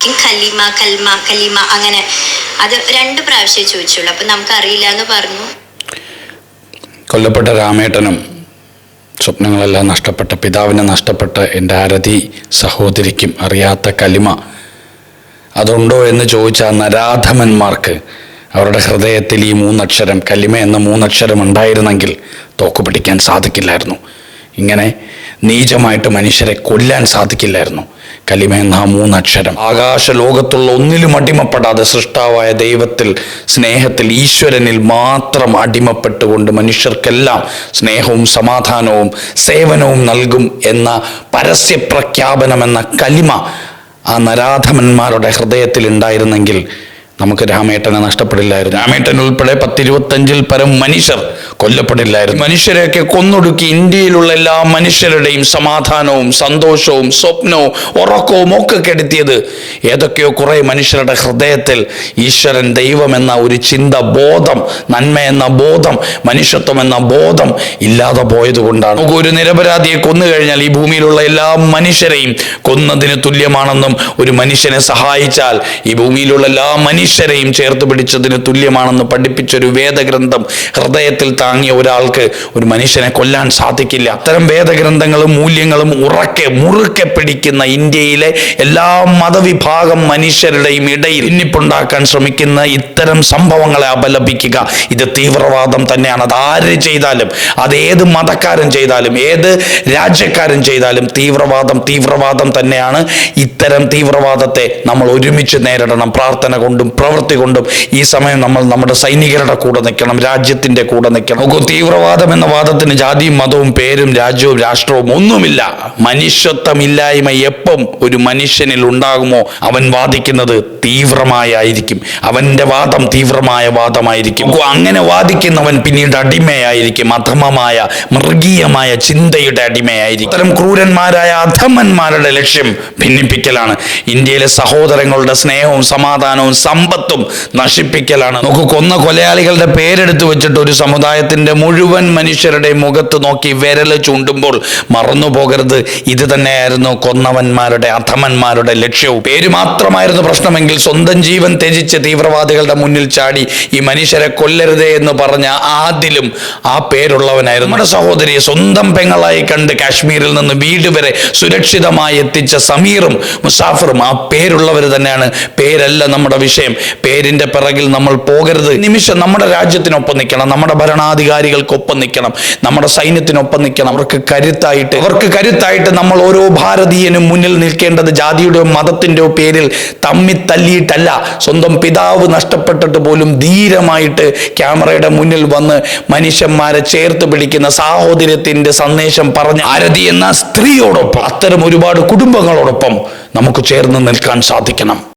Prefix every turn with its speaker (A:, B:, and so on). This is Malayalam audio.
A: ചോദിക്കും കലിമ കൽമ കലിമ, അങ്ങനെ അത് 2 പ്രാവശ്യം ചോദിച്ചുള്ളൂ. അപ്പം നമുക്കറിയില്ല എന്ന് പറഞ്ഞു.
B: കൊല്ലപ്പെട്ട രാമേട്ടനും സ്വപ്നങ്ങളെല്ലാം നഷ്ടപ്പെട്ട പിതാവിനെ നഷ്ടപ്പെട്ട എൻ്റെ ആരതി സഹോദരിക്കും അറിയാത്ത കലിമ അതുണ്ടോ എന്ന് ചോദിച്ച നരാധമന്മാർക്ക് അവരുടെ ഹൃദയത്തിൽ ഈ 3 അക്ഷരം കലിമ എന്ന 3 അക്ഷരം ഉണ്ടായിരുന്നെങ്കിൽ തോക്കുപിടിക്കാൻ സാധിക്കില്ലായിരുന്നു. ഇങ്ങനെ നീചമായിട്ട് മനുഷ്യരെ കൊല്ലാൻ സാധിക്കില്ലായിരുന്നു. കലിമ എന്ന ആ 3 അക്ഷരം ആകാശ ലോകത്തുള്ള ഒന്നിലും അടിമപ്പെടാതെ സൃഷ്ടാവായ ദൈവത്തിൽ, സ്നേഹത്തിൽ, ഈശ്വരനിൽ മാത്രം അടിമപ്പെട്ടുകൊണ്ട് മനുഷ്യർക്കെല്ലാം സ്നേഹവും സമാധാനവും സേവനവും നൽകും എന്ന പരസ്യ പ്രഖ്യാപനം എന്ന കലിമ ആ നരാധമന്മാരുടെ ഹൃദയത്തിൽ ഉണ്ടായിരുന്നെങ്കിൽ നമുക്ക് രാമേട്ടനെ നഷ്ടപ്പെടില്ലായിരുന്നു. രാമേട്ടൻ ഉൾപ്പെടെ 10-25 പരം മനുഷ്യർ കൊല്ലപ്പെടില്ലായിരുന്നു. മനുഷ്യരെയൊക്കെ കൊന്നൊടുക്കി ഇന്ത്യയിലുള്ള എല്ലാ മനുഷ്യരുടെയും സമാധാനവും സന്തോഷവും സ്വപ്നവും ഉറക്കവും ഒക്കെ കെടുത്തിയത് ഏതൊക്കെയോ കുറേ മനുഷ്യരുടെ ഹൃദയത്തിൽ ഈശ്വരൻ, ദൈവം എന്ന ഒരു ചിന്ത, ബോധം, നന്മ എന്ന ബോധം, മനുഷ്യത്വം എന്ന ബോധം ഇല്ലാതെ പോയത് കൊണ്ടാണ്. നമുക്ക് ഒരു നിരപരാധിയെ കൊന്നു കഴിഞ്ഞാൽ ഈ ഭൂമിയിലുള്ള എല്ലാ മനുഷ്യരെയും കൊന്നതിന് തുല്യമാണെന്നും, ഒരു മനുഷ്യനെ സഹായിച്ചാൽ ഈ ഭൂമിയിലുള്ള എല്ലാ മനുഷ്യരെയും ചേർത്ത് പിടിച്ചതിന് തുല്യമാണെന്ന് പഠിപ്പിച്ചൊരു വേദഗ്രന്ഥം ഹൃദയത്തിൽ താങ്ങിയ ഒരാൾക്ക് ഒരു മനുഷ്യനെ കൊല്ലാൻ സാധിക്കില്ല. അത്തരം വേദഗ്രന്ഥങ്ങളും മൂല്യങ്ങളും മുറുക്കെ പിടിക്കുന്ന ഇന്ത്യയിലെ എല്ലാ മതവിഭാഗം മനുഷ്യരുടെയും ഇടയിൽ ഭിന്നിപ്പുണ്ടാക്കാൻ ശ്രമിക്കുന്ന ഇത്തരം സംഭവങ്ങളെ അപലപിക്കുക, ഇത് തീവ്രവാദം തന്നെയാണ്. അത് ആര് ചെയ്താലും, അത് ഏത് മതക്കാരൻ ചെയ്താലും, ഏത് രാജ്യക്കാരൻ ചെയ്താലും തീവ്രവാദം തന്നെയാണ്. ഇത്തരം തീവ്രവാദത്തെ നമ്മൾ ഒരുമിച്ച് നേരിടണം. പ്രാർത്ഥന കൊണ്ടും പ്രവൃത്തി കൊണ്ടും ഈ സമയം നമ്മൾ നമ്മുടെ സൈനികരുടെ കൂടെ നിൽക്കണം, രാജ്യത്തിന്റെ കൂടെ നിൽക്കണം. തീവ്രവാദം എന്ന വാദത്തിന് ജാതിയും മതവും പേരും രാജ്യവും രാഷ്ട്രവും ഒന്നുമില്ല. മനുഷ്യത്വമില്ലായ്മ എപ്പം ഒരു മനുഷ്യനിൽ ഉണ്ടാകുമോ അവൻ വാദിക്കുന്നത് തീവ്രമായിരിക്കും. അവന്റെ വാദം തീവ്രമായ വാദമായിരിക്കും. അങ്ങനെ വാദിക്കുന്നവൻ പിന്നീട് അടിമയായിരിക്കും. അധമമായ മൃഗീയമായ ചിന്തയുടെ അടിമയായിരിക്കും. ഇത്തരം ക്രൂരന്മാരായ അധമന്മാരുടെ ലക്ഷ്യം ഭിന്നിപ്പിക്കലാണ്. ഇന്ത്യയിലെ സഹോദരങ്ങളുടെ സ്നേഹവും സമാധാനവും സമ്പത്തും നശിപ്പിക്കലാണ്. നമുക്ക് കൊന്ന കൊലയാളികളുടെ പേരെടുത്ത് വെച്ചിട്ട് ഒരു സമുദായത്തിന്റെ മുഴുവൻ മനുഷ്യരുടെ മുഖത്ത് നോക്കി വിരൽ ചൂണ്ടുമ്പോൾ മറന്നു പോകരുത്, ഇത് തന്നെയായിരുന്നു കൊന്നവന്മാരുടെ, അധമന്മാരുടെ ലക്ഷ്യവും. പേര് മാത്രമായിരുന്നു പ്രശ്നമെങ്കിൽ സ്വന്തം ജീവൻ ത്യജിച്ച് തീവ്രവാദികളുടെ മുന്നിൽ ചാടി ഈ മനുഷ്യരെ കൊല്ലരുതേ എന്ന് പറഞ്ഞ ആദിലും ആ പേരുള്ളവനായിരുന്നു. നമ്മുടെ സഹോദരിയെ സ്വന്തം പെങ്ങളായി കണ്ട് കാശ്മീരിൽ നിന്ന് വീട് വരെ സുരക്ഷിതമായി എത്തിച്ച സമീറും മുസാഫറും ആ പേരുള്ളവർ തന്നെയാണ്. പേരല്ല നമ്മുടെ വിഷയം. പേരിന്റെ പിറകിൽ നമ്മൾ പോകരുത്. നിമിഷം നമ്മുടെ രാജ്യത്തിനൊപ്പം നിൽക്കണം, നമ്മുടെ ഭരണാധികാരികൾക്കൊപ്പം നിൽക്കണം, നമ്മുടെ സൈന്യത്തിനൊപ്പം നിൽക്കണം. അവർക്ക് കരുത്തായിട്ട് നമ്മൾ ഓരോ ഭാരതീയനും മുന്നിൽ നിൽക്കേണ്ടത് ജാതിയുടെയോ മതത്തിന്റെയോ പേരിൽ തല്ലിയിട്ടല്ല. സ്വന്തം പിതാവ് നഷ്ടപ്പെട്ടിട്ട് പോലും ധീരമായിട്ട് ക്യാമറയുടെ മുന്നിൽ വന്ന് മനുഷ്യന്മാരെ ചേർത്ത് പിടിക്കുന്ന സാഹോദര്യത്തിന്റെ സന്ദേശം പറഞ്ഞ ആരതി എന്ന സ്ത്രീയോടൊപ്പം, അത്തരം ഒരുപാട് കുടുംബങ്ങളോടൊപ്പം നമുക്ക് ചേർന്ന് നിൽക്കാൻ സാധിക്കണം.